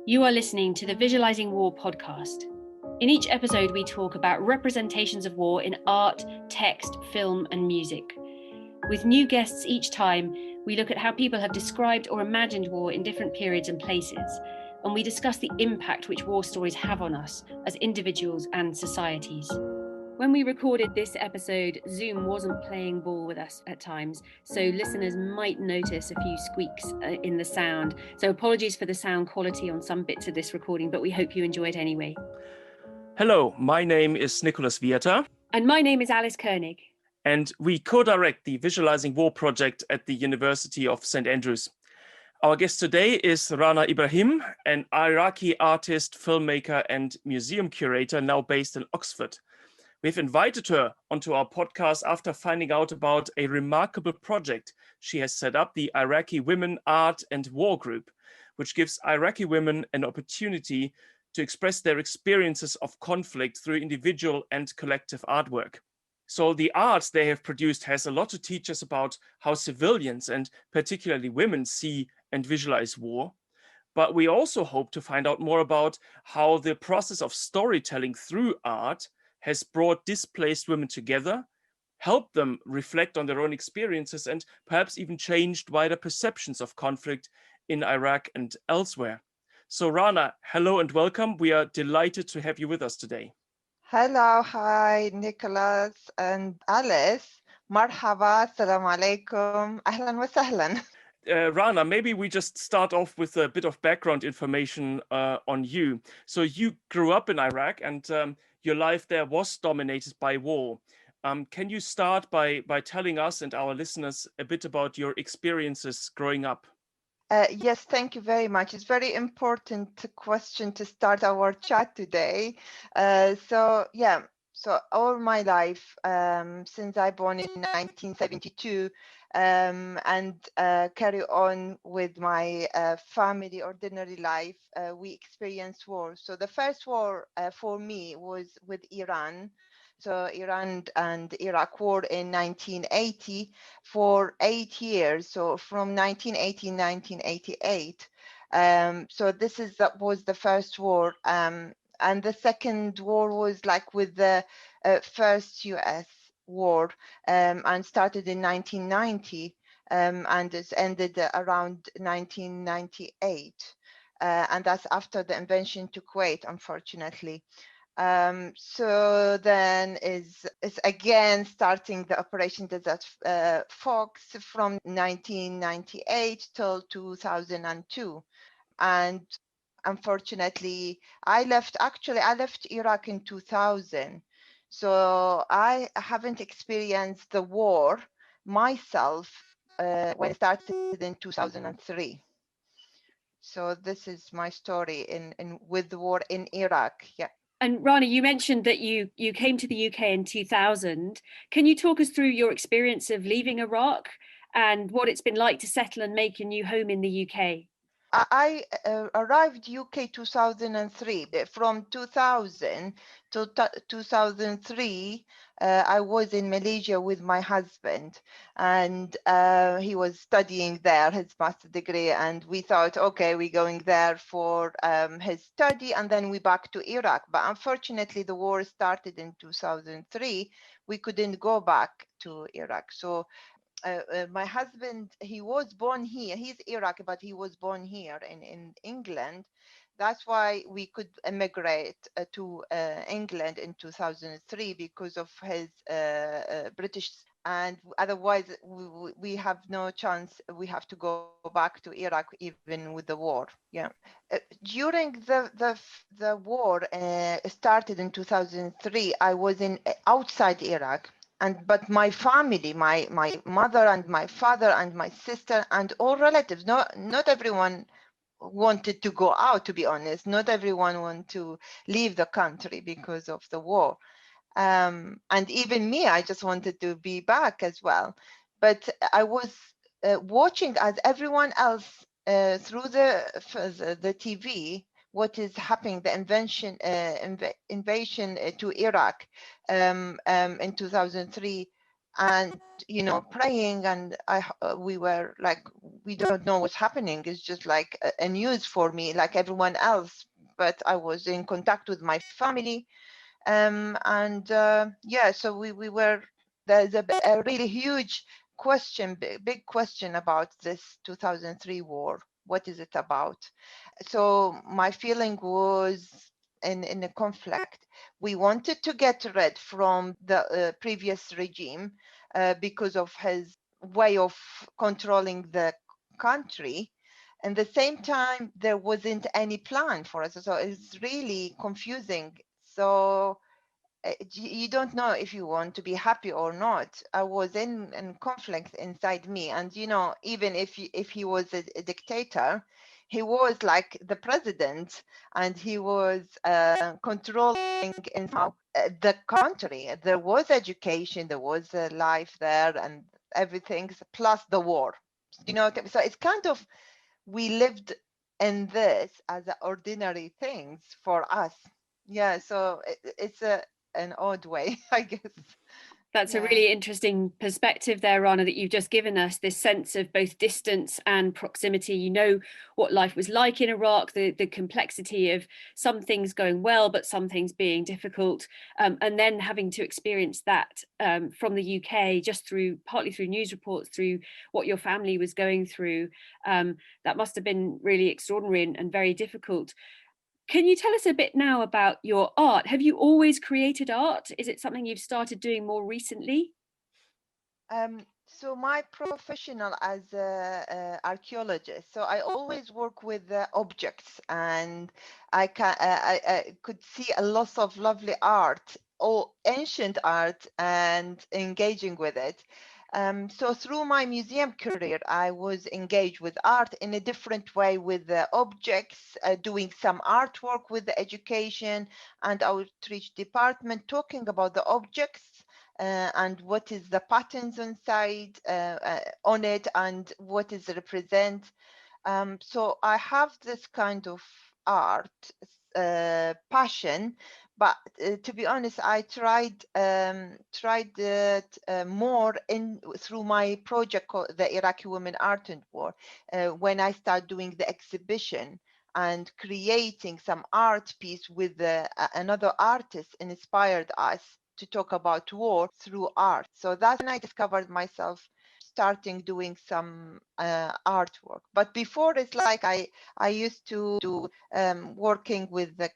You are listening to the Visualising War podcast. In each episode, we talk about representations of war in art, text, film, and music. With new guests each time, we look at how people have described or imagined war in different periods and places, and we discuss the impact which war stories have on us as individuals and societies. When we recorded this episode, Zoom wasn't playing ball with us at times, so listeners might notice a few squeaks in the sound. So apologies for the sound quality on some bits of this recording, but we hope you enjoy it anyway. Hello, my name is Nicolas. And my name is Alice Koenig. And we co-direct the Visualising War project at the University of St. Andrews. Our guest today is Rana Ibrahim, an Iraqi artist, filmmaker, and museum curator now based in Oxford. We've invited her onto our podcast after finding out about a remarkable project she has set up, the Iraqi Women Art and War Group, which gives Iraqi women an opportunity to express their experiences of conflict through individual and collective artwork. So the art they have produced has a lot to teach us about how civilians and particularly women see and visualize war. But we also hope to find out more about how the process of storytelling through art has brought displaced women together, helped them reflect on their own experiences, and perhaps even changed wider perceptions of conflict in Iraq and elsewhere. So Rana, hello and welcome. We are delighted to have you with us today. Hello, hi, Nicolas and Alice. Marhaba, assalamu alaikum, ahlan wa sahlan. Rana, maybe we just start off with a bit of background information on you. So you grew up in Iraq and your life there was dominated by war. Can you start by telling us and our listeners a bit about your experiences growing up? Yes, thank you very much. It's a very important question to start our chat today. So all my life, since I born in 1972, and carry on with my family ordinary life, we experienced war. So the first war for me was with Iran. So Iran and Iraq war in 1980 for 8 years. So from 1980 to 1988. So that was the first war. And the second war was like with the first US war and started in 1990 and it's ended around 1998. And that's after the invention to Kuwait, unfortunately. So then is again starting the Operation Desert Fox from 1998 till 2002. And unfortunately, I left Iraq in 2000. So I haven't experienced the war myself when it started in 2003. So this is my story with the war in Iraq. Yeah. And Rana, you mentioned that you came to the UK in 2000. Can you talk us through your experience of leaving Iraq and what it's been like to settle and make a new home in the UK? I arrived UK 2003. From 2000 to 2003, I was in Malaysia with my husband, and he was studying there, his master's degree, and we thought, okay, we're going there for his study, and then we back to Iraq. But unfortunately, the war started in 2003. We couldn't go back to Iraq. So my husband, he was born here. He's Iraqi, but he was born here in England. That's why we could emigrate to England in 2003 because of his British. And otherwise, we have no chance. We have to go back to Iraq, even with the war. Yeah. During the war started in 2003, I was outside Iraq. But my family, my mother and my father and my sister and all relatives, not everyone wanted to go out, to be honest. Not everyone wanted to leave the country because of the war. And even me, I just wanted to be back as well. But I was watching as everyone else through the TV, what is happening, the invasion to Iraq in 2003. and praying, and we were like, we don't know what's happening. It's just like a news for me, like everyone else, but I was in contact with my family. So we were, there's a really huge question, big question about this 2003 war. What is it about? So my feeling was in a conflict. We wanted to get rid from the previous regime because of his way of controlling the country. And at the same time, there wasn't any plan for us. So it's really confusing. So you don't know if you want to be happy or not. I was in conflict inside me, and even if he was a dictator, he was like the president, and he was controlling in the country. There was education, there was life there, and everything plus the war. So it's kind of, we lived in this as ordinary things for us. Yeah, so it's an odd way, I guess. That's a really interesting perspective there, Rana, that you've just given us, this sense of both distance and proximity. You know what life was like in Iraq, the complexity of some things going well, but some things being difficult. And then having to experience that from the UK, just partly through news reports, through what your family was going through. That must have been really extraordinary and very difficult. Can you tell us a bit now about your art? Have you always created art? Is it something you've started doing more recently? So my professional as a archaeologist, so I always work with objects, and I could see a lot of lovely art, or ancient art, and engaging with it. So through my museum career, I was engaged with art in a different way, with the objects, doing some artwork with the education and outreach department, talking about the objects and what is the patterns inside on it, and what is represent. So I have this kind of art passion, but to be honest, I tried it more through my project called the Iraqi Women Art and War, when I started doing the exhibition and creating some art piece with another artist inspired us to talk about war through art. So that's when I discovered myself starting doing some artwork. But before, it's like I used to do working with the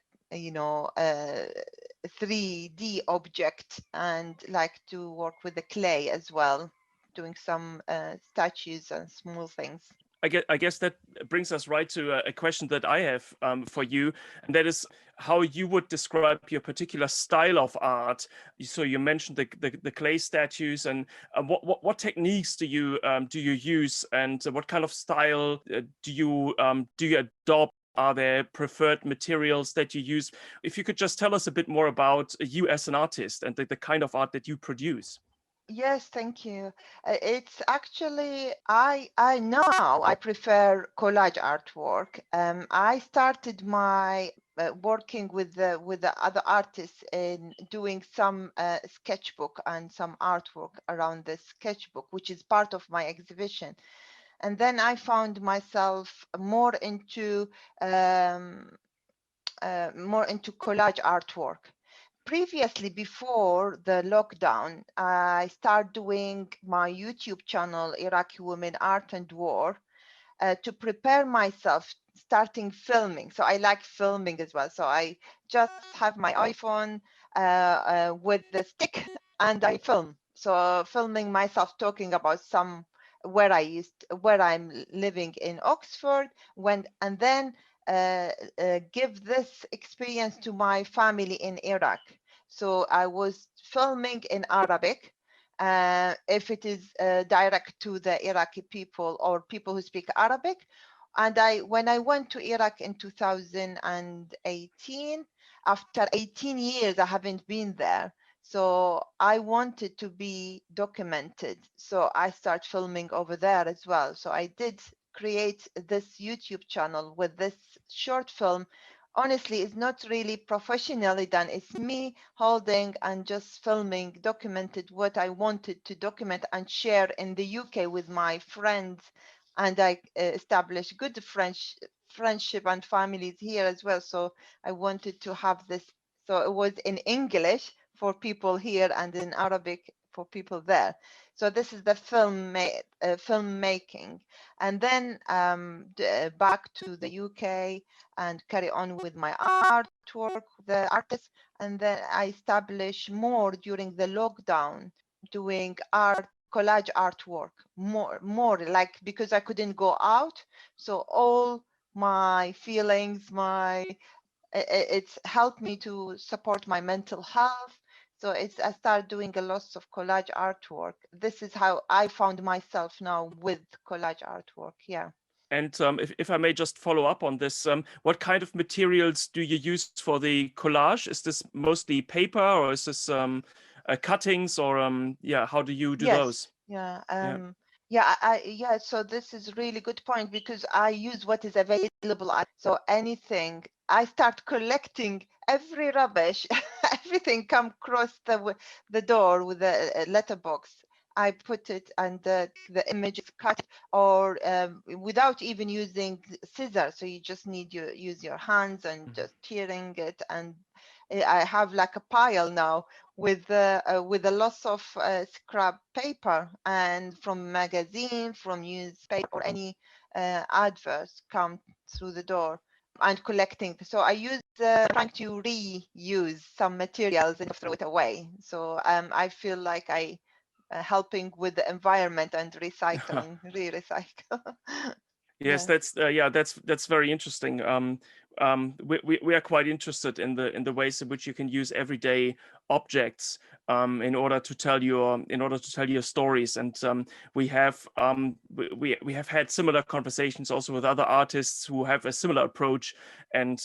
3D object, and like to work with the clay as well, doing some statues and small things. I guess that brings us right to a question that I have for you, and that is how you would describe your particular style of art. So you mentioned the clay statues, and what techniques do you use, and what kind of style do you adopt? Are there preferred materials that you use? If you could just tell us a bit more about you as an artist and the kind of art that you produce. Yes, thank you. It's actually, I prefer collage artwork. I started my working with the other artists in doing some sketchbook and some artwork around the sketchbook, which is part of my exhibition. And then I found myself more into collage artwork. Previously, before the lockdown, I started doing my YouTube channel, Iraqi Women Art and War, to prepare myself, starting filming. So I like filming as well. So I just have my iPhone with the stick, and I film. So filming myself talking about where I'm living in Oxford, and then give this experience to my family in Iraq. So I was filming in Arabic, if it is direct to the Iraqi people or people who speak Arabic. And when I went to Iraq in 2018, after 18 years, I haven't been there. So I wanted to be documented. So I started filming over there as well. So I did create this YouTube channel with this short film honestly, it's not really professionally done. It's me holding and just filming, documented what I wanted to document and share in the UK with my friends. And I established good friendship and families here as well. So I wanted to have this. So it was in English for people here and in Arabic for people there. So this is the filmmaking. And then back to the UK and carry on with my artwork, the artist. And then I established more during the lockdown, doing collage artwork, more like, because I couldn't go out. So all my feelings, it's helped me to support my mental health. So I started doing a lot of collage artwork. This is how I found myself now with collage artwork. Yeah. And if I may just follow up on this, what kind of materials do you use for the collage? Is this mostly paper, or is this cuttings, or yeah, how do you do those? Yeah. Yeah. Yeah. So this is really good point, because I use what is available. So anything, I start collecting every rubbish, everything come across the door with a letterbox. I put it, and the image is cut, or without even using scissors. So you just need to use your hands and just tearing it. And I have like a pile now with a lot of scrap paper, and from magazine, from newspaper, or any adverts come through the door, and collecting. So I use trying to reuse some materials and throw it away. So I feel like I helping with the environment and recycling, re-recycle. Yes, that's very interesting. We are quite interested in the ways in which you can use everyday objects in order to tell your stories. And we have had similar conversations also with other artists who have a similar approach, and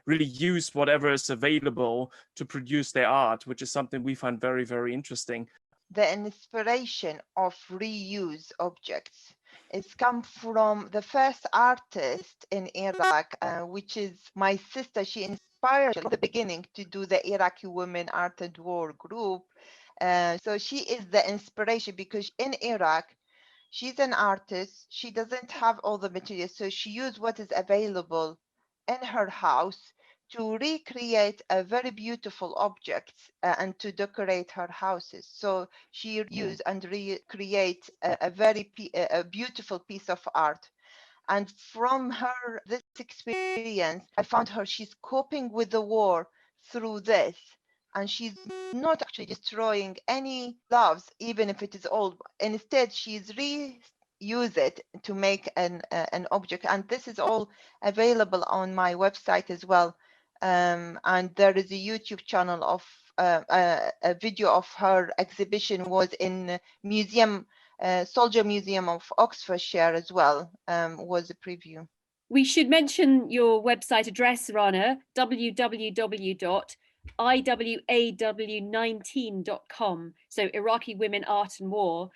really use whatever is available to produce their art, which is something we find very, very interesting. The inspiration of reuse objects is come from the first artist in Iraq, which is my sister. She inspired me at the beginning to do the Iraqi Women Art and War group. So she is the inspiration, because in Iraq, she's an artist. She doesn't have all the materials, so she used what is available in her house to recreate a very beautiful objects and to decorate her houses. So she used and recreate a beautiful piece of art. And from her this experience, I found her, she's coping with the war through this. And she's not actually destroying any loves, even if it is old. Instead, she's reuse it to make an object. And this is all available on my website as well. And there is a YouTube channel of a video of her exhibition was in Soldier Museum of Oxfordshire as well, was a preview. We should mention your website address, Rana, www.iwaw19.com. So Iraqi Women Art and War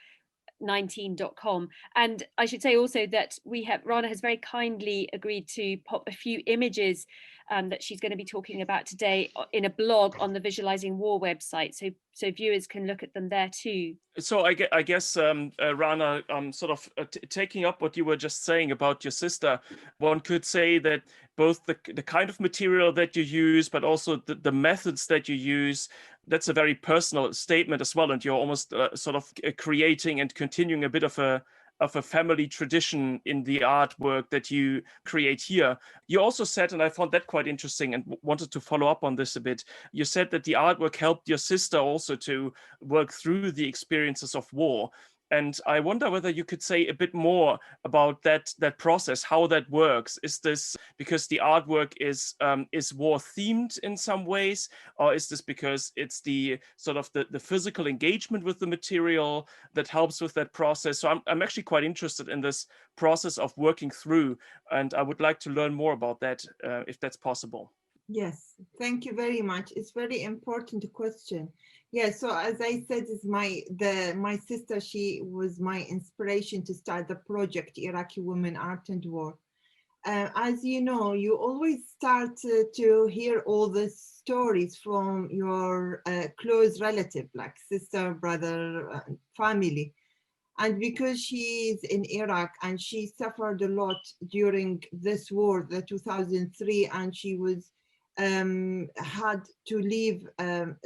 19.com. And I should say also that Rana has very kindly agreed to pop a few images that she's going to be talking about today in a blog on the Visualising War website, so viewers can look at them there too. So I guess Rana, sort of taking up what you were just saying about your sister, one could say that both the kind of material that you use, but also the methods that you use, that's a very personal statement as well. And you're almost sort of creating and continuing a bit of a family tradition in the artwork that you create here. You also said, and I found that quite interesting and wanted to follow up on this a bit, you said that the artwork helped your sister also to work through the experiences of war. And I wonder whether you could say a bit more about that process, how that works. Is this because the artwork is war themed in some ways, or is this because it's the sort of the physical engagement with the material that helps with that process? So I'm actually quite interested in this process of working through, and I would like to learn more about that if that's possible. Yes, thank you very much. It's very important question. Yeah, so as I said, is my sister, she was my inspiration to start the project Iraqi Women Art and War. as you know, you always start to hear all the stories from your close relative, like sister, brother, family. And because she's in Iraq and she suffered a lot during this war, the 2003, and she was had to leave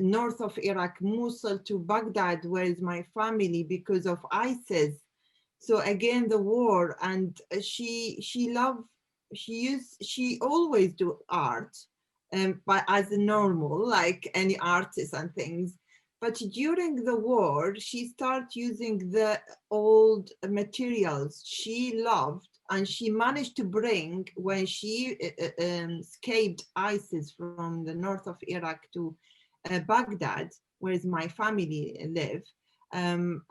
north of Iraq, Mosul to Baghdad, where is my family, because of ISIS. So again, the war, and she always do art, but as normal, like any artist and things. But during the war, she started using the old materials she loved, and she managed to bring, when she escaped ISIS from the north of Iraq to Baghdad, where my family live, some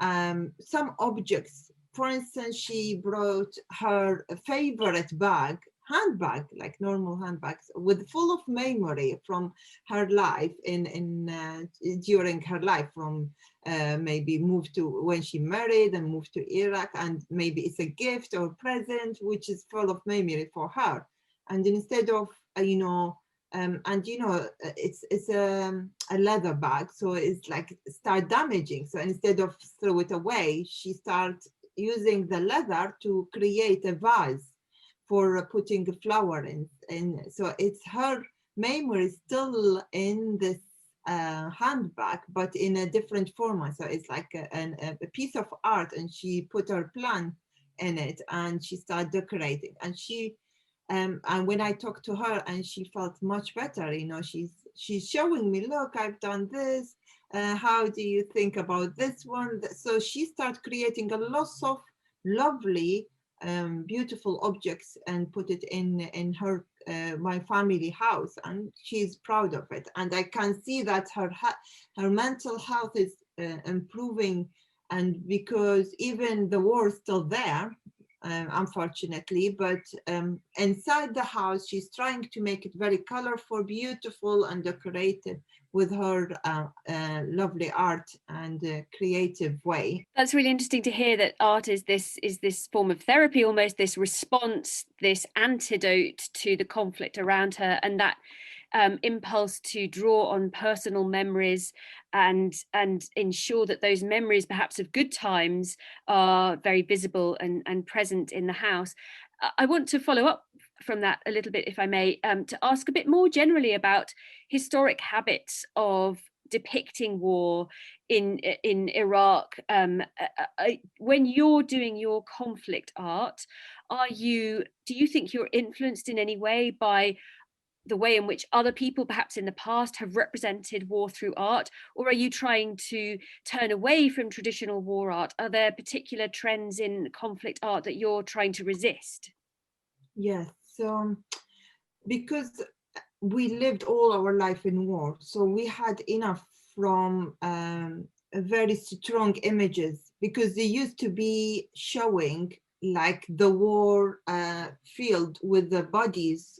objects. For instance, she brought her favorite bag, handbag, like normal handbags, with full of memory from her life during her life, from maybe moved to when she married and moved to Iraq, and maybe it's a gift or present which is full of memory for her. And instead of it's a leather bag, so it's like start damaging. So instead of throw it away, she starts using the leather to create a vase for putting a flower in. And so it's her memory still in this handbag, but in a different format. So it's like a piece of art, and she put her plan in it, and she started decorating. And she and when I talked to her, and she felt much better, she's showing me, look, I've done this. How do you think about this one? So she started creating a lot of lovely, beautiful objects and put it in her my family house, and she's proud of it. And I can see that her mental health is improving, and because even the war is still there, unfortunately, but inside the house, she's trying to make it very colorful, beautiful, and decorated with her lovely art and creative way. That's really interesting to hear, that art is this form of therapy, almost this response, this antidote to the conflict around her, and that impulse to draw on personal memories and ensure that those memories, perhaps of good times, are very visible and present in the house. I want to follow up from that a little bit, if I may, to ask a bit more generally about historic habits of depicting war in Iraq. When you're doing your conflict art, do you think you're influenced in any way by the way in which other people perhaps in the past have represented war through art, or are you trying to turn away from traditional war art? Are there particular trends in conflict art that you're trying to resist? Yes, so because we lived all our life in war, so we had enough from very strong images, because they used to be showing like the war field with the bodies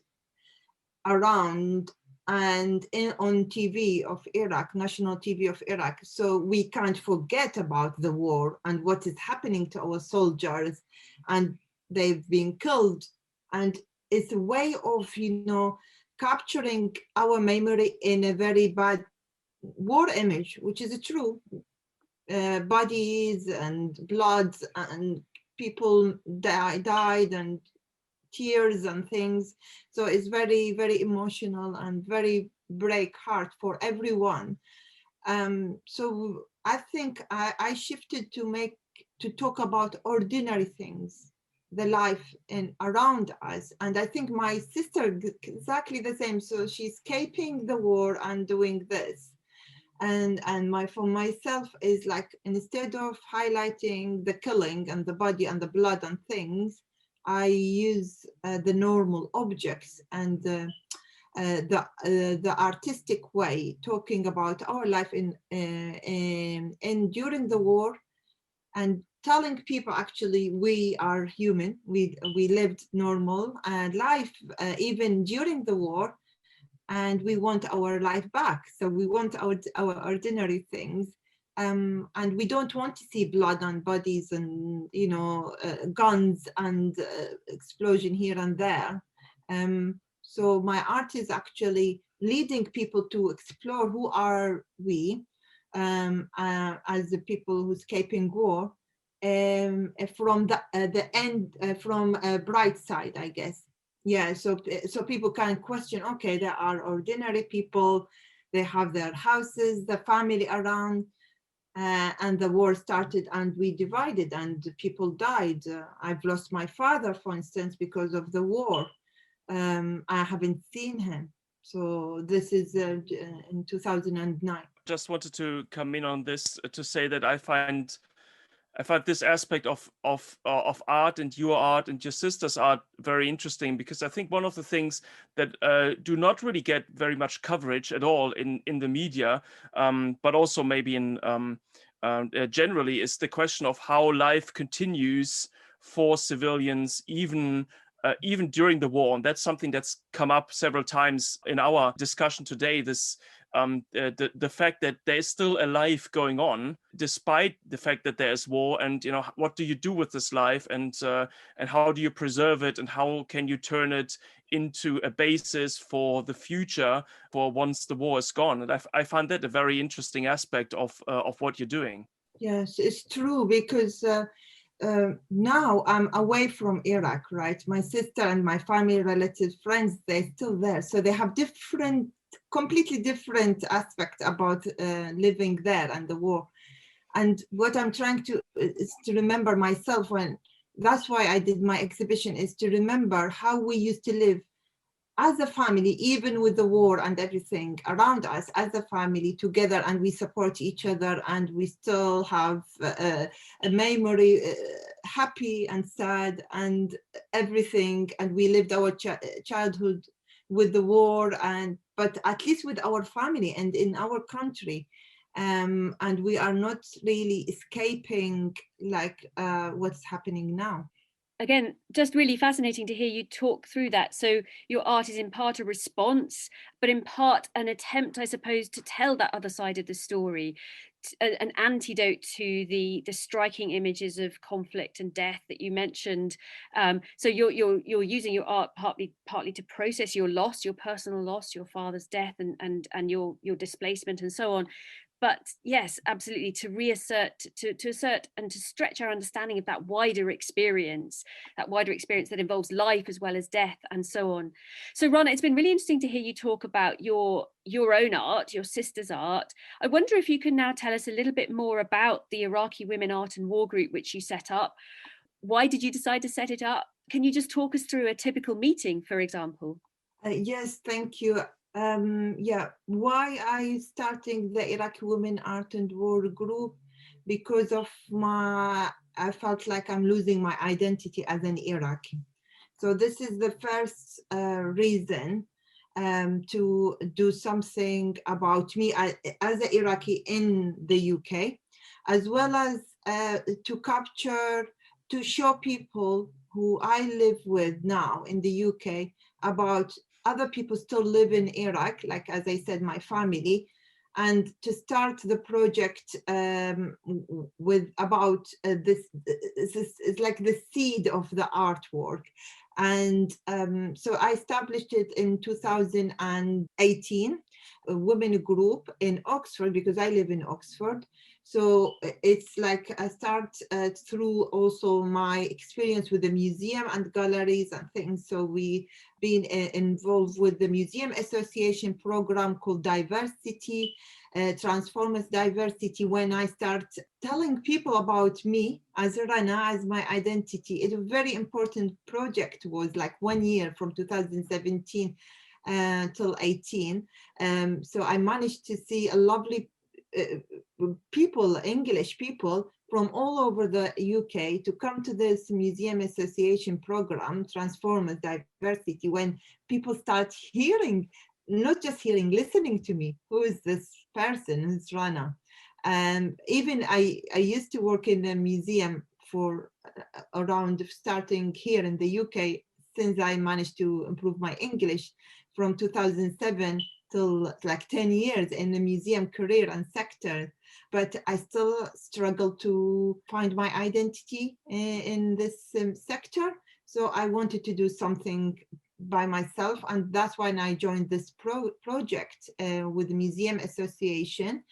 around and on TV of Iraq, national TV of Iraq. So we can't forget about the war and what is happening to our soldiers, and they've been killed. And it's a way of, capturing our memory in a very bad war image, which is true. Bodies and blood and people died and tears and things. So it's very, very emotional and very break heart for everyone. So I think I shifted to talk about ordinary things, the life around us. And I think my sister exactly the same. So she's escaping the war and doing this. And for myself is like, instead of highlighting the killing and the body and the blood and things, I use the normal objects and the artistic way, talking about our life in during the war, and telling people actually we are human, we lived normal life even during the war, and we want our life back. So we want our ordinary things, And we don't want to see blood and bodies and, you know, guns and explosion here and there. So my art is actually leading people to explore who are we as the people who escaping war, from the end, from a bright side, I guess. Yeah, so people can question, okay, there are ordinary people, they have their houses, the family around, and the war started and we divided and people died. I've lost my father, for instance, because of the war. I haven't seen him. So this is in 2009. Just wanted to come in on this to say that I find this aspect of art and your sister's art very interesting, because I think one of the things that do not really get very much coverage at all in the media, but also maybe in generally, is the question of how life continues for civilians even during the war. And that's something that's come up several times in our discussion today. This the fact that there's still a life going on despite the fact that there's war, and you know, what do you do with this life, and how do you preserve it, and how can you turn it into a basis for the future for once the war is gone. And I find that a very interesting aspect of what you're doing. Yes, it's true, because now I'm away from Iraq, right? My sister and my family, relatives, friends, they're still there. So they have completely different aspects about living there and the war. And what I'm trying to is to remember myself, when that's why I did my exhibition, is to remember how we used to live as a family, even with the war and everything around us, as a family together, and we support each other, and we still have a memory, happy and sad and everything, and we lived our childhood with the war, but at least with our family and in our country. And we are not really escaping like what's happening now. Again, just really fascinating to hear you talk through that. So your art is in part a response, but in part an attempt, I suppose, to tell that other side of the story, an antidote to the striking images of conflict and death that you mentioned. So you're using your art partly to process your loss, your personal loss, your father's death, and your displacement and so on. But yes, absolutely, to reassert, to assert and to stretch our understanding of that wider experience that involves life as well as death and so on. So Rana, it's been really interesting to hear you talk about your own art, your sister's art. I wonder if you can now tell us a little bit more about the Iraqi Women Art and War Group, which you set up. Why did you decide to set it up? Can you just talk us through a typical meeting, for example? Yes, thank you. Why I starting the Iraqi Women Art and War Group? Because of I felt like I'm losing my identity as an Iraqi. So this is the first reason to do something about me as an Iraqi in the UK, as well as to show people who I live with now in the UK about other people still live in Iraq, like, as I said, my family, and to start the project with about this is like the seed of the artwork. And so I established it in 2018, a women group in Oxford, because I live in Oxford. So it's like I start through also my experience with the museum and galleries and things. So we been involved with the Museum Association program called Diversity, Transformers Diversity. When I start telling people about me as Rana, as my identity, it's a very important project. Was like 1 year from 2017 till 18. So I managed to see a lovely people, English people from all over the UK to come to this Museum Association program, Transformers Diversity, when people start hearing, not just hearing, listening to me. Who is this person? Who's Rana? Even I used to work in a museum for around starting here in the UK, since I managed to improve my English from 2007 till like 10 years in the museum career and sector, but I still struggle to find my identity in this sector. So I wanted to do something by myself, and that's when I joined this project with the Museum Association.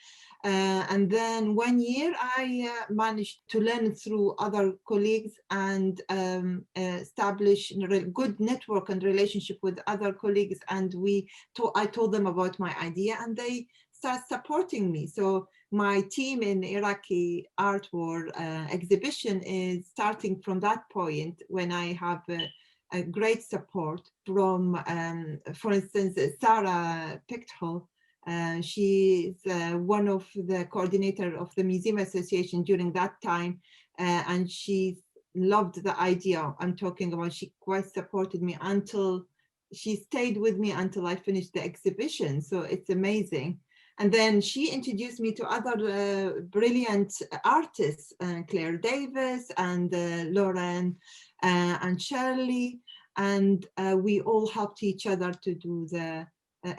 And then 1 year I managed to learn through other colleagues and establish a good network and relationship with other colleagues. And I told them about my idea, and they start supporting me. So my team in Iraqi Art War exhibition is starting from that point, when I have a great support from, for instance, Sarah Pichtel. She's one of the coordinator of the Museum Association during that time, and she loved the idea I'm talking about. She quite supported me until she stayed with me until I finished the exhibition. So it's amazing. And then she introduced me to other brilliant artists, Claire Davis and Lauren and Shirley, and we all helped each other to do the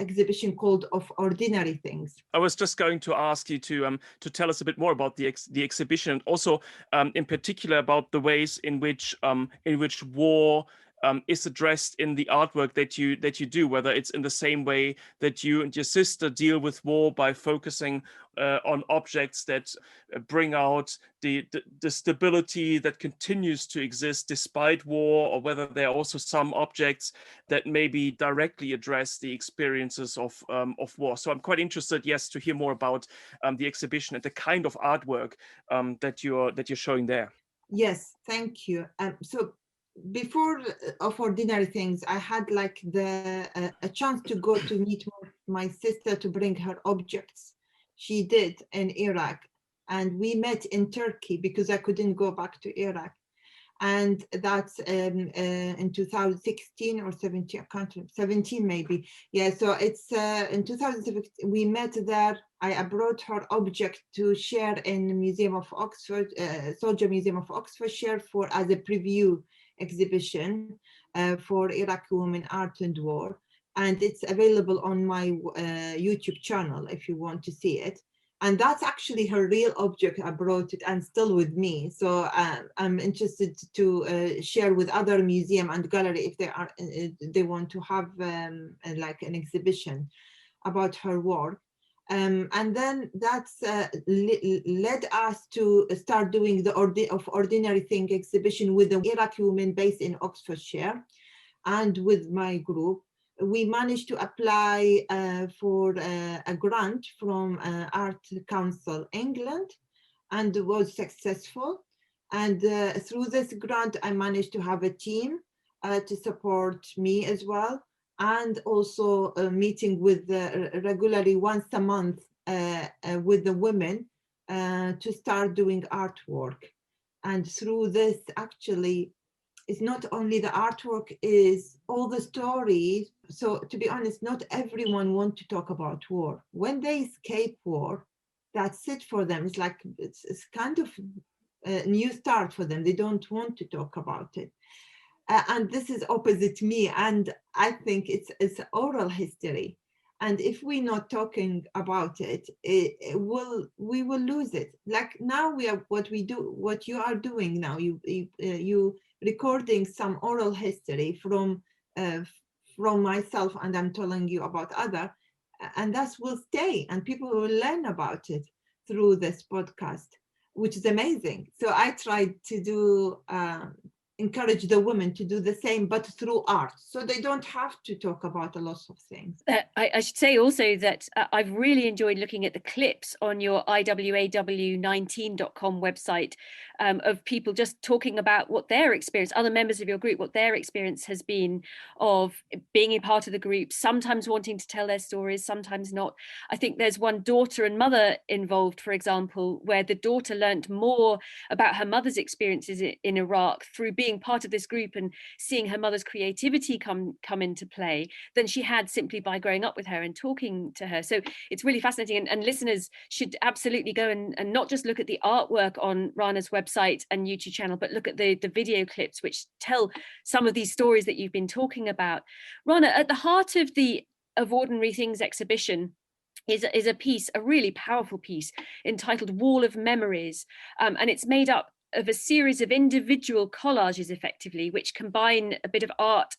exhibition called Of Ordinary Things. I was just going to ask you to tell us a bit more about the exhibition, and also in particular about the ways in which war is addressed in the artwork that you do, whether it's in the same way that you and your sister deal with war by focusing on objects that bring out the stability that continues to exist despite war, or whether there are also some objects that maybe directly address the experiences of war. So I'm quite interested, yes, to hear more about the exhibition and the kind of artwork that you're showing there. Yes, thank you. So before Of Ordinary Things, I had like a chance to go to meet my sister to bring her objects. She did in Iraq, and we met in Turkey because I couldn't go back to Iraq. And that's in 2016 or 17, I can't remember, 17 maybe. Yeah, so it's in 2017, we met there. I brought her object to share in the Museum of Oxford, Soldier Museum of Oxfordshire, as a preview exhibition for Iraqi Women, Art and War. And it's available on my YouTube channel if you want to see it. And that's actually her real object. I brought it and still with me. So I'm interested to share with other museum and gallery if they want to have like an exhibition about her work. And then that's led us to start doing the Of Ordinary Thing exhibition with the Iraqi women based in Oxfordshire, and with my group. We managed to apply for a grant from Art Council England, and was successful. And through this grant, I managed to have a team to support me as well, and also a meeting with regularly once a month with the women to start doing artwork. And through this, actually, it's not only the artwork, is all the stories. So to be honest, not everyone wants to talk about war. When they escape war, that's it for them. It's like, it's kind of a new start for them. They don't want to talk about it. And this is opposite me. And I think it's oral history. And if we're not talking about it, we will lose it. Like now what you are doing now, you recording some oral history from myself, and I'm telling you about other, and that will stay, and people will learn about it through this podcast, which is amazing. So I tried to do encourage the women to do the same, but through art, so they don't have to talk about a lot of things. I should say also that I've really enjoyed looking at the clips on your iwaw19.com website of people just talking about what their experience, other members of your group, what their experience has been of being a part of the group, sometimes wanting to tell their stories, sometimes not. I think there's one daughter and mother involved, for example, where the daughter learned more about her mother's experiences in Iraq through being part of this group and seeing her mother's creativity come into play than she had simply by growing up with her and talking to her. So it's really fascinating, and listeners should absolutely go and not just look at the artwork on Rana's website and YouTube channel, but look at the video clips which tell some of these stories that you've been talking about. Rana, at the heart of the of Ordinary Things exhibition is a piece, a really powerful piece, entitled Wall of Memories. And it's made up of a series of individual collages, effectively, which combine a bit of art,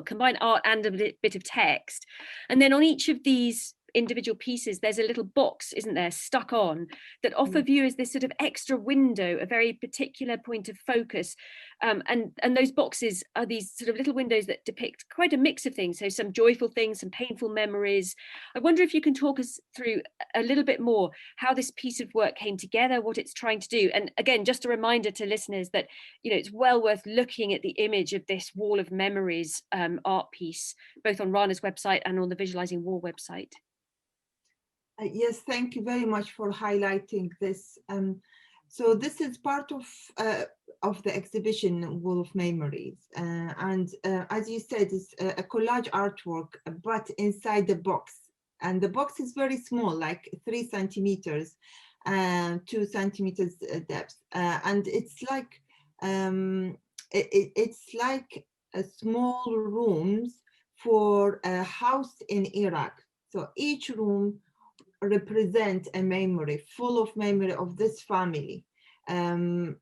combine art and a bit of text. And then on each of these individual pieces, there's a little box, isn't there, stuck on, that offer viewers this sort of extra window, a very particular point of focus. And those boxes are these sort of little windows that depict quite a mix of things. So some joyful things, some painful memories. I wonder if you can talk us through a little bit more how this piece of work came together, what it's trying to do. And again, just a reminder to listeners that, you know, it's well worth looking at the image of this Wall of Memories art piece, both on Rana's website and on the Visualising War website. Yes, thank you very much for highlighting this. So this is part of the exhibition Wall of Memories, and as you said, it's a collage artwork, but inside the box, and the box is very small, like 3 centimeters, 2 centimeters depth, and it's like it's like a small rooms for a house in Iraq. So each room represent a memory, full of memory of this family,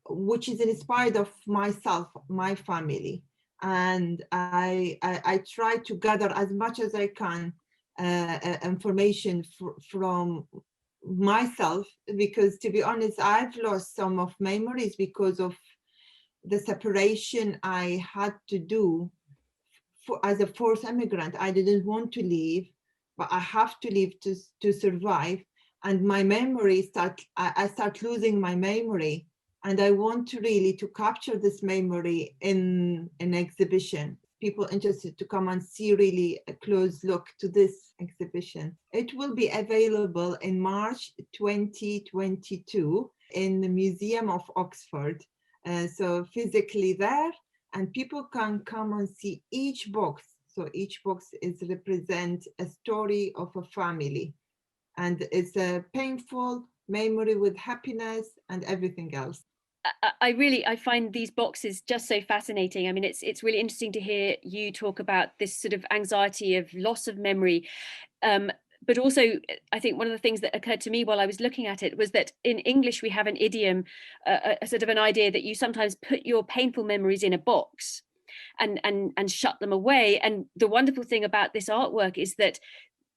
which is inspired of myself, my family. And I try to gather as much as I can information from myself, because to be honest, I've lost some of memories because of the separation I had to do as a forced immigrant. I didn't want to leave, but I have to leave to survive. And my memory I start losing my memory. And I want to really to capture this memory in an exhibition. People interested to come and see really a close look to this exhibition. It will be available in March 2022 in the Museum of Oxford. So physically there, and people can come and see each box. So each box is represent a story of a family, and it's a painful memory with happiness and everything else. I find these boxes just so fascinating. I mean, it's really interesting to hear you talk about this sort of anxiety of loss of memory. But also, I think one of the things that occurred to me while I was looking at it was that in English, we have an idiom, a sort of an idea that you sometimes put your painful memories in a box and shut them away. And the wonderful thing about this artwork is that,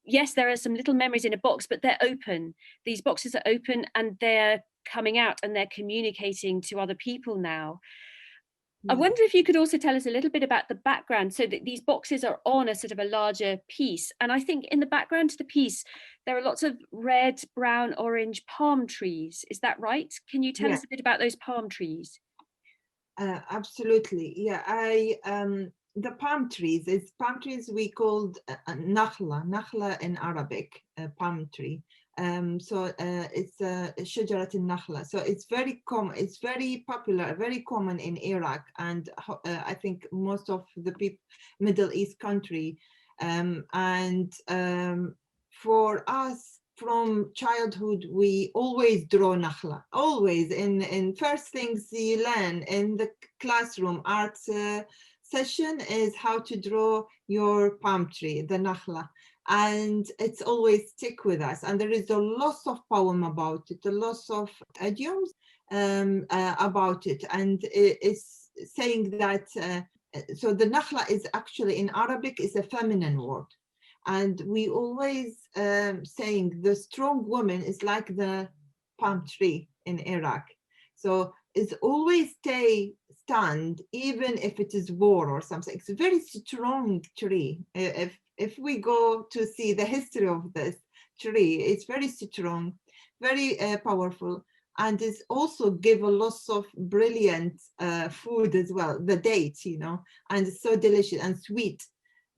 yes, there are some little memories in a box, but they're open. These boxes are open and they're coming out and they're communicating to other people now. I wonder if you could also tell us a little bit about the background, so that these boxes are on a sort of a larger piece. And I think in the background to the piece, there are lots of red, brown, orange palm trees. Is that right? Can you tell us a bit about those palm trees? Absolutely. Yeah, the palm trees we called nakhla in Arabic, palm tree. So it's shajarat al-nakhla. So it's very common, it's very popular, very common in Iraq, and I think most of the Middle East country. For us, from childhood, we always draw nakhla. Always in first things you learn in the classroom art session is how to draw your palm tree, the nakhla. And it's always stick with us. And there is a lot of poem about it, a lot of idioms about it. And it's saying that, so the nakhla is actually in Arabic is a feminine word. And we always saying the strong woman is like the palm tree in Iraq. So it's always stand, even if it is war or something. It's a very strong tree. If we go to see the history of this tree, it's very strong, very powerful, and it's also give a lot of brilliant food as well. The dates, you know, and it's so delicious and sweet.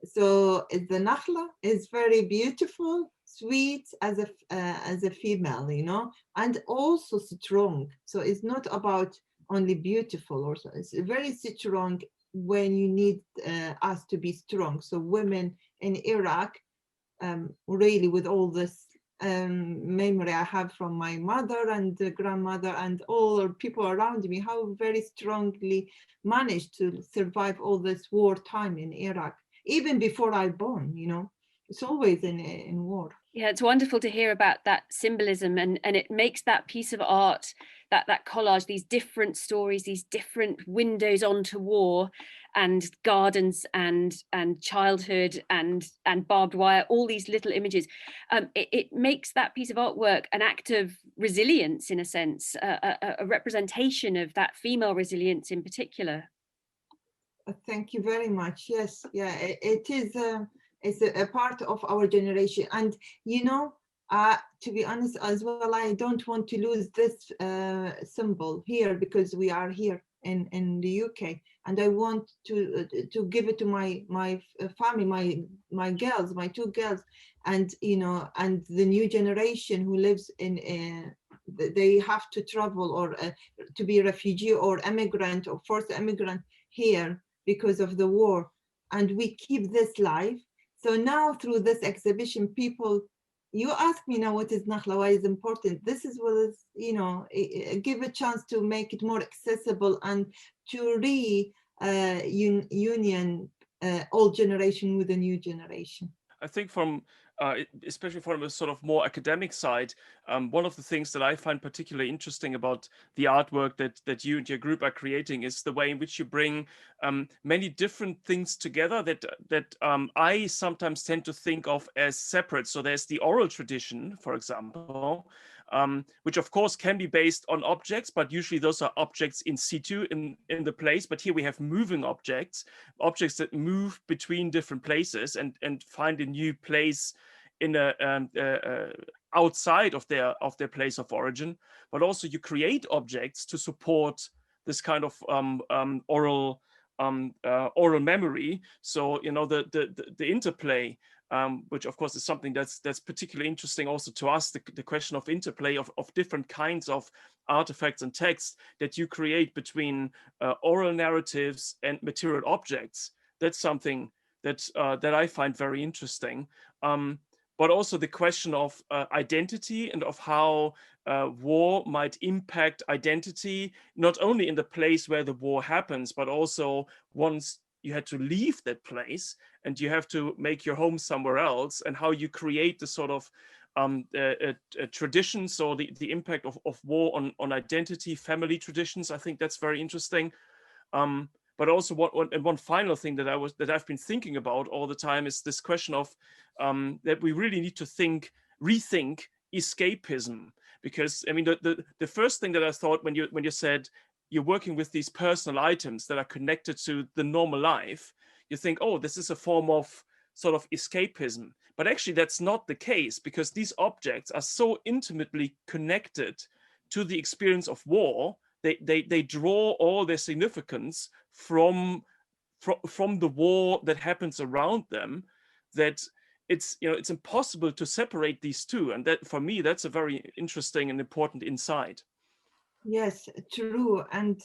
So the nakhla is very beautiful, sweet as a female, you know, and also strong. So it's not about only beautiful, also it's very strong when you need us to be strong. So women in Iraq, really with all this memory I have from my mother and grandmother and all people around me, how very strongly managed to survive all this war time in Iraq, even before I born, you know. It's always in war. Yeah, it's wonderful to hear about that symbolism, and it makes that piece of art, that collage, these different stories, these different windows onto war and gardens and childhood and barbed wire, all these little images. It makes that piece of artwork an act of resilience, in a sense, a representation of that female resilience in particular. Thank you very much. Yes, yeah, it is. It's a part of our generation, and to be honest as well, I don't want to lose this symbol here, because we are here in the UK, and I want to give it to my family, my girls, my two girls, and and the new generation who lives in. They have to travel or to be a refugee or immigrant or forced immigrant here because of the war, and we keep this live. So now through this exhibition, people, you ask me now what is Nakhla, why is important. This is what is, give a chance to make it more accessible and to union old generation with the new generation. I think especially from a sort of more academic side, one of the things that I find particularly interesting about the artwork that you and your group are creating is the way in which you bring many different things together that I sometimes tend to think of as separate. So there's the oral tradition, for example, which of course can be based on objects, but usually those are objects in situ in the place. But here we have moving objects that move between different places and find a new place in outside of their place of origin. But also you create objects to support this kind of oral memory. So the interplay. Which of course is something that's particularly interesting also to us, the question of interplay of different kinds of artifacts and texts that you create between oral narratives and material objects. That's something that I find very interesting. But also the question of identity and of how war might impact identity, not only in the place where the war happens, but also once you had to leave that place and you have to make your home somewhere else, and how you create the sort of traditions or the impact of war on identity, family traditions. I think that's very interesting. But also one final thing that I've been thinking about all the time is this question of that we really need to rethink escapism, because I mean the first thing that I thought when you said you're working with these personal items that are connected to the normal life, you think, oh, this is a form of sort of escapism. But actually that's not the case, because these objects are so intimately connected to the experience of war. They draw all their significance from the war that happens around them, that it's impossible to separate these two. And that, for me, that's a very interesting and important insight. Yes, true. And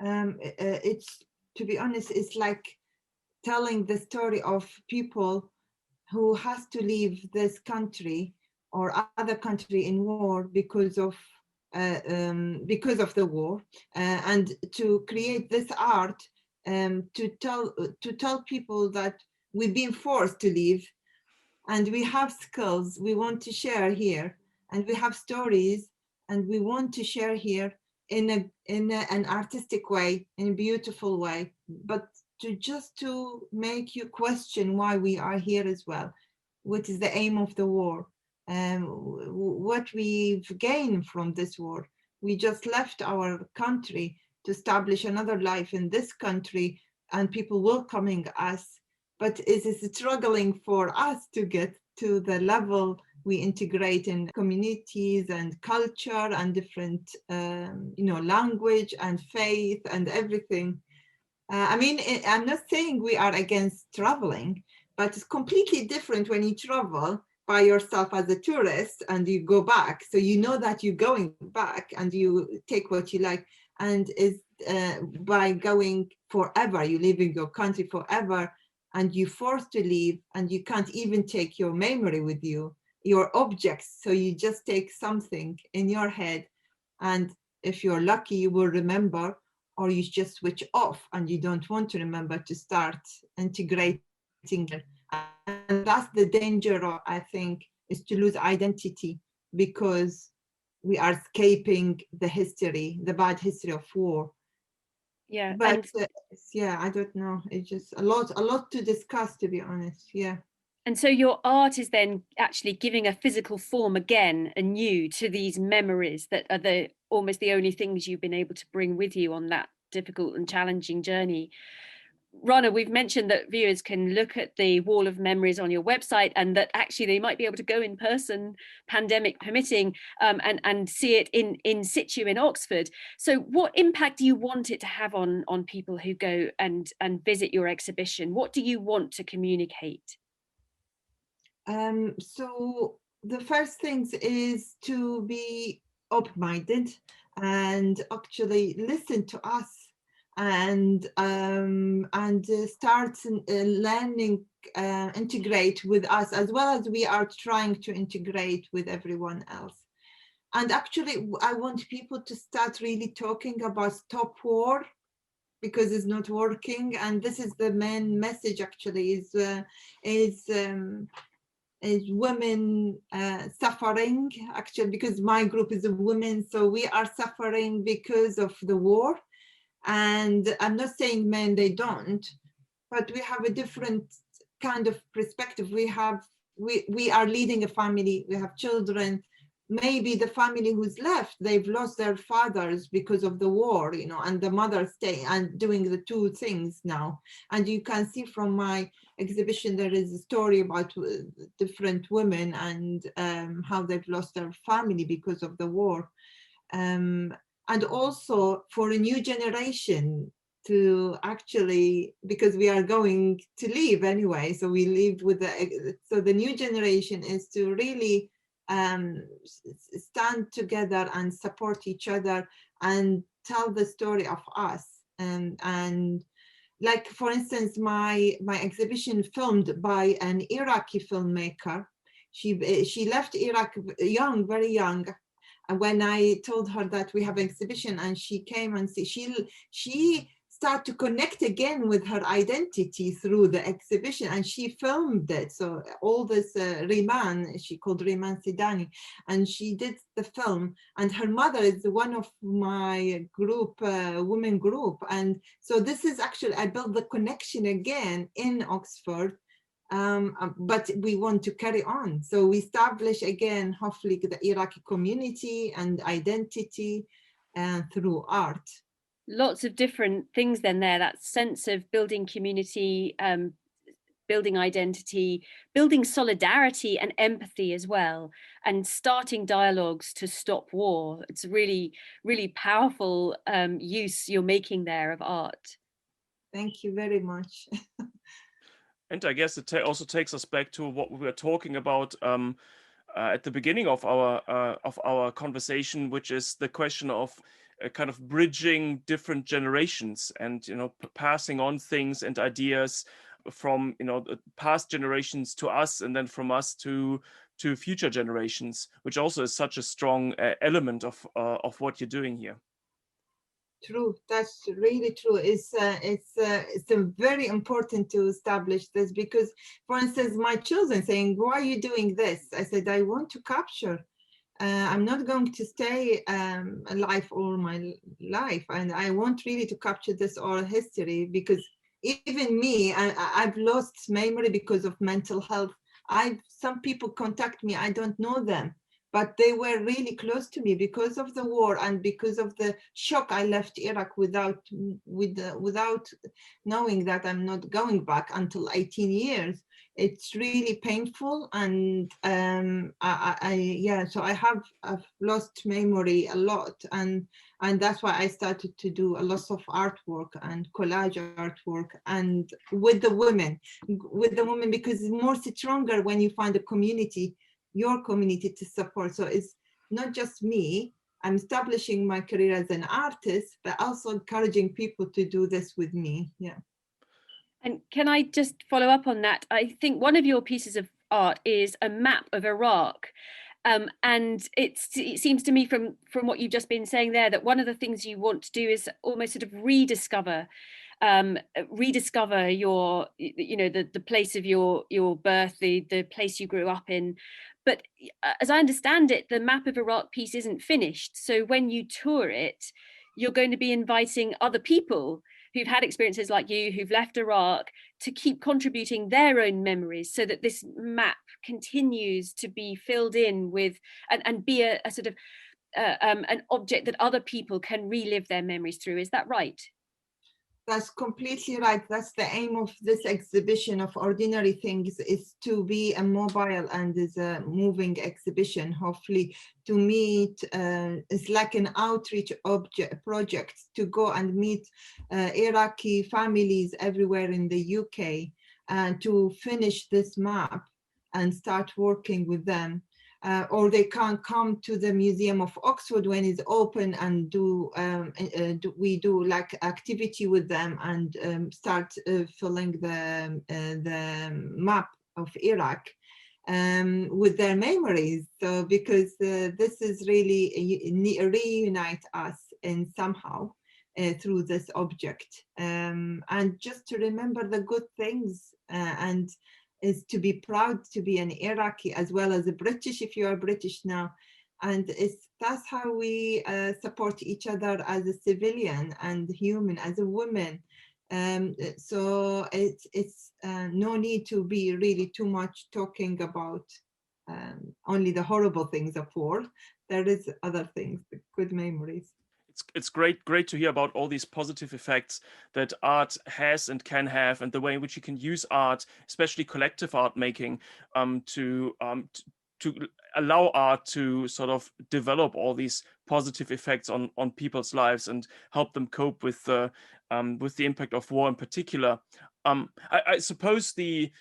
it's, to be honest, it's like telling the story of people who has to leave this country or other country in war because of the war, and to create this art to tell people that we've been forced to leave, and we have skills we want to share here, and we have stories and we want to share here in an artistic way, in a beautiful way, but to make you question why we are here as well. What is the aim of the war? What we've gained from this war? We just left our country to establish another life in this country, and people welcoming us. But it is struggling for us to get to the level we integrate in communities and culture and different, language and faith and everything. I mean, I'm not saying we are against traveling, but it's completely different when you travel by yourself as a tourist and you go back. So you know that you're going back and you take what you like. And is by going forever, you live in your country forever, and you're forced to leave, and you can't even take your memory with you, your objects. So you just take something in your head, and if you're lucky, you will remember, or you just switch off and you don't want to remember to start integrating. And that's the danger, I think, is to lose identity, because we are escaping the history, the bad history of war. Yeah, but yeah, I don't know, it's just a lot to discuss, to be honest. Yeah. and so your art is then actually giving a physical form again, anew, to these memories that are almost the only things you've been able to bring with you on that difficult and challenging journey. Rana, we've mentioned that viewers can look at the wall of memories on your website, and that actually they might be able to go in person, pandemic permitting, and see it in situ in Oxford. So what impact do you want it to have on people who go and visit your exhibition? What do you want to communicate? So the first things is to be open-minded and actually listen to us, and start learning, integrate with us, as well as we are trying to integrate with everyone else. And actually, I want people to start really talking about stop war, because it's not working. And this is the main message, actually, is women suffering, actually, because my group is a women, so we are suffering because of the war. And I'm not saying men, they don't, but we have a different kind of perspective. We are leading a family, we have children. Maybe the family who's left, they've lost their fathers because of the war, and the mother stay and doing the two things now. And you can see from my exhibition, there is a story about different women and how they've lost their family because of the war. And also for a new generation to actually, because we are going to leave anyway, so we leave with so the new generation is to really stand together and support each other and tell the story of us. And like, for instance, my exhibition filmed by an Iraqi filmmaker. She left Iraq young, very young. And when I told her that we have an exhibition, and she came and she started to connect again with her identity through the exhibition, and she filmed it. So all this Riman, she called Riman Sidani, and she did the film. And her mother is one of my group, women group. And so this is actually, I built the connection again in Oxford. But we want to carry on. So we establish again, hopefully, the Iraqi community and identity through art. Lots of different things then there, that sense of building community, building identity, building solidarity and empathy as well, and starting dialogues to stop war. It's really, really powerful use you're making there of art. Thank you very much. And I guess it also takes us back to what we were talking about at the beginning of our conversation, which is the question of kind of bridging different generations, and passing on things and ideas from the past generations to us, and then from us to future generations, which also is such a strong element of what you're doing here. True, that's really true. It's very important to establish this, because, for instance, my children saying, "Why are you doing this?" I said, "I want to capture. I'm not going to stay alive all my life, and I want really to capture this oral history, because even me, I've lost memory because of mental health. Some people contact me, I don't know them, but they were really close to me because of the war and because of the shock. I left Iraq without knowing that I'm not going back until 18 years. It's really painful, and so I've lost memory a lot, and that's why I started to do a lot of artwork and collage artwork, and with the women, because it's more stronger when you find a community, your community, to support. So it's not just me. I'm establishing my career as an artist, but also encouraging people to do this with me. Yeah. And can I just follow up on that? I think one of your pieces of art is a map of Iraq. And it seems to me from what you've just been saying there, that one of the things you want to do is almost sort of rediscover rediscover your, the place of your birth, the place you grew up in. But as I understand it, the Map of Iraq piece isn't finished. So when you tour it, you're going to be inviting other people who've had experiences like you, who've left Iraq, to keep contributing their own memories, so that this map continues to be filled in with and be a sort of an object that other people can relive their memories through. Is that right? That's completely right. That's the aim of this exhibition of ordinary things, is to be a mobile and is a moving exhibition, hopefully to meet, it's like an outreach project to go and meet Iraqi families everywhere in the UK, and to finish this map and start working with them. Or they can come to the Museum of Oxford when it's open and we do like activity with them and start filling the map of Iraq with their memories. So because this is really reunite us in somehow through this object, and just to remember the good things and is to be proud to be an Iraqi as well as a British, if you are British now. And that's how we support each other as a civilian and human, as a woman. So it's no need to be really too much talking about only the horrible things of war. There is other things, good memories. It's great to hear about all these positive effects that art has and can have, and the way in which you can use art, especially collective art making, to allow art to sort of develop all these positive effects on people's lives and help them cope with the impact of war in particular. I suppose the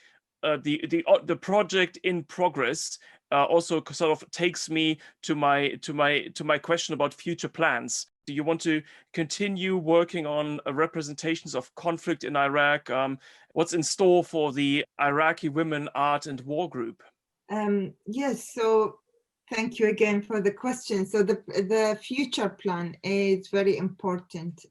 project in progress also sort of takes me to my question about future plans. Do you want to continue working on representations of conflict in Iraq? What's in store for the Iraqi Women Art and War Group? Yes, so thank you again for the question. So the future plan is very important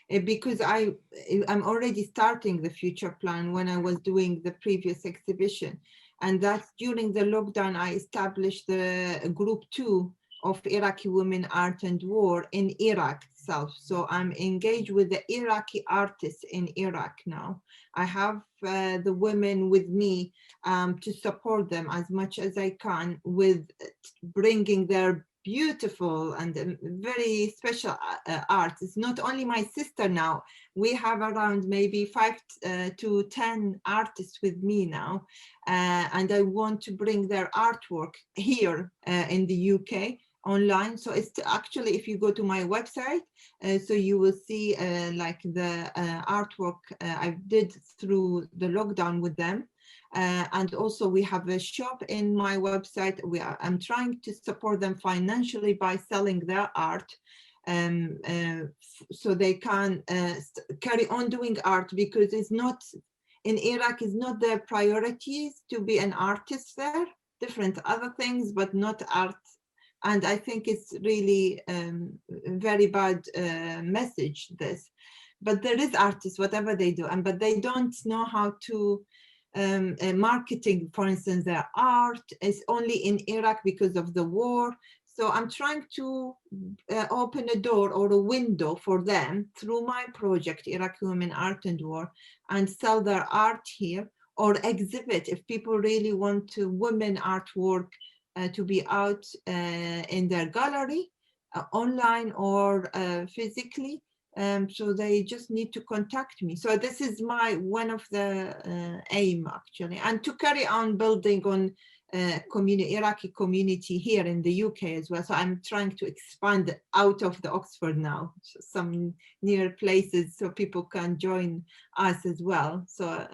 because I'm already starting the future plan when I was doing the previous exhibition. And that's during the lockdown, I established the group 2 of Iraqi Women Art and War in Iraq itself. So I'm engaged with the Iraqi artists in Iraq now. I have the women with me to support them as much as I can with bringing their beautiful and very special art. It's not only my sister now. We have around maybe 5 to 10 artists with me now. And I want to bring their artwork here in the UK online. So it's actually, if you go to my website, so you will see like the artwork I did through the lockdown with them. And also we have a shop in my website. I'm trying to support them financially by selling their art, so they can carry on doing art, because it's not, in Iraq, it's not their priorities to be an artist there, different other things, but not art. And I think it's really very bad message, this. But there is artists, whatever they do, but they don't know how to marketing, for instance, their art is only in Iraq because of the war. So I'm trying to open a door or a window for them through my project, Iraqi Women Art and War, and sell their art here, or exhibit if people really want to women artwork to be out in their gallery, online or physically. So they just need to contact me. So this is one of the aim, actually, and to carry on building on Iraqi community here in the UK as well. So I'm trying to expand out of the Oxford now, some near places, so people can join us as well. So,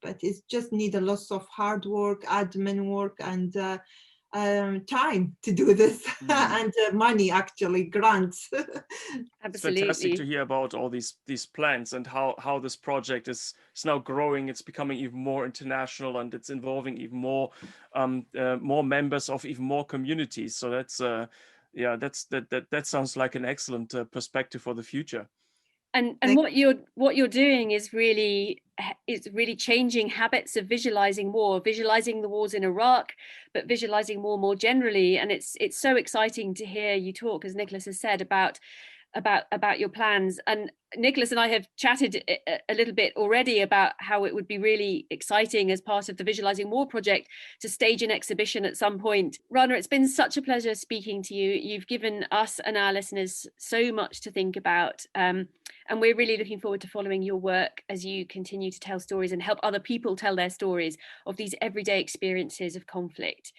but it's just need a lot of hard work, admin work, and time to do this, and money, actually, grants. Absolutely. It's fantastic to hear about all these plans and how this project is now growing. It's becoming even more international, and it's involving even more members of even more communities. So that's that sounds like an excellent perspective for the future. And what you're doing is really changing habits of visualizing war, visualizing the wars in Iraq, but visualizing war more generally. And it's so exciting to hear you talk, as Nicolas has said, about your plans. And Nicolas and I have chatted a little bit already about how it would be really exciting as part of the Visualising War project to stage an exhibition at some point. Rana, it's been such a pleasure speaking to you. You've given us and our listeners so much to think about. And we're really looking forward to following your work as you continue to tell stories and help other people tell their stories of these everyday experiences of conflict.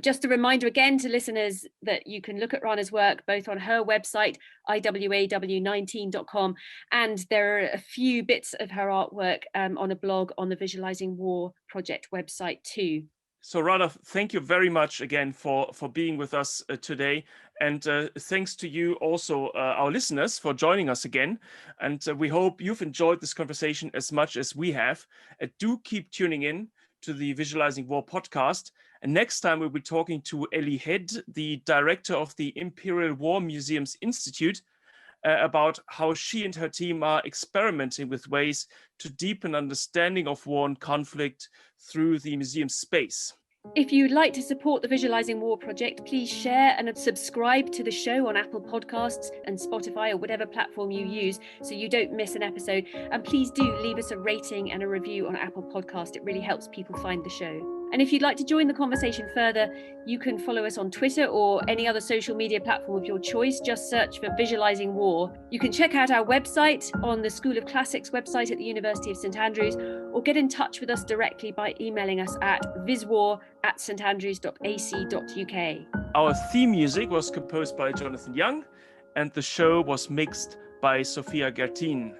Just a reminder again to listeners that you can look at Rana's work both on her website, iwaw19.com, and there are a few bits of her artwork on a blog on the Visualising War project website too. So Rana, thank you very much again for being with us today. And thanks to you also, our listeners, for joining us again. And we hope you've enjoyed this conversation as much as we have. Do keep tuning in to the Visualising War podcast. And next time we'll be talking to Ellie Head, the director of the Imperial War Museums Institute, about how she and her team are experimenting with ways to deepen understanding of war and conflict through the museum space. If you'd like to support the Visualising War project, please share and subscribe to the show on Apple Podcasts and Spotify or whatever platform you use so you don't miss an episode. And please do leave us a rating and a review on Apple Podcast. It really helps people find the show. And if you'd like to join the conversation further, you can follow us on Twitter or any other social media platform of your choice. Just search for Visualising War. You can check out our website on the School of Classics website at the University of St Andrews, or get in touch with us directly by emailing us at viswar@standrews.ac.uk. Our theme music was composed by Jonathan Young, and the show was mixed by Sophia Gertin.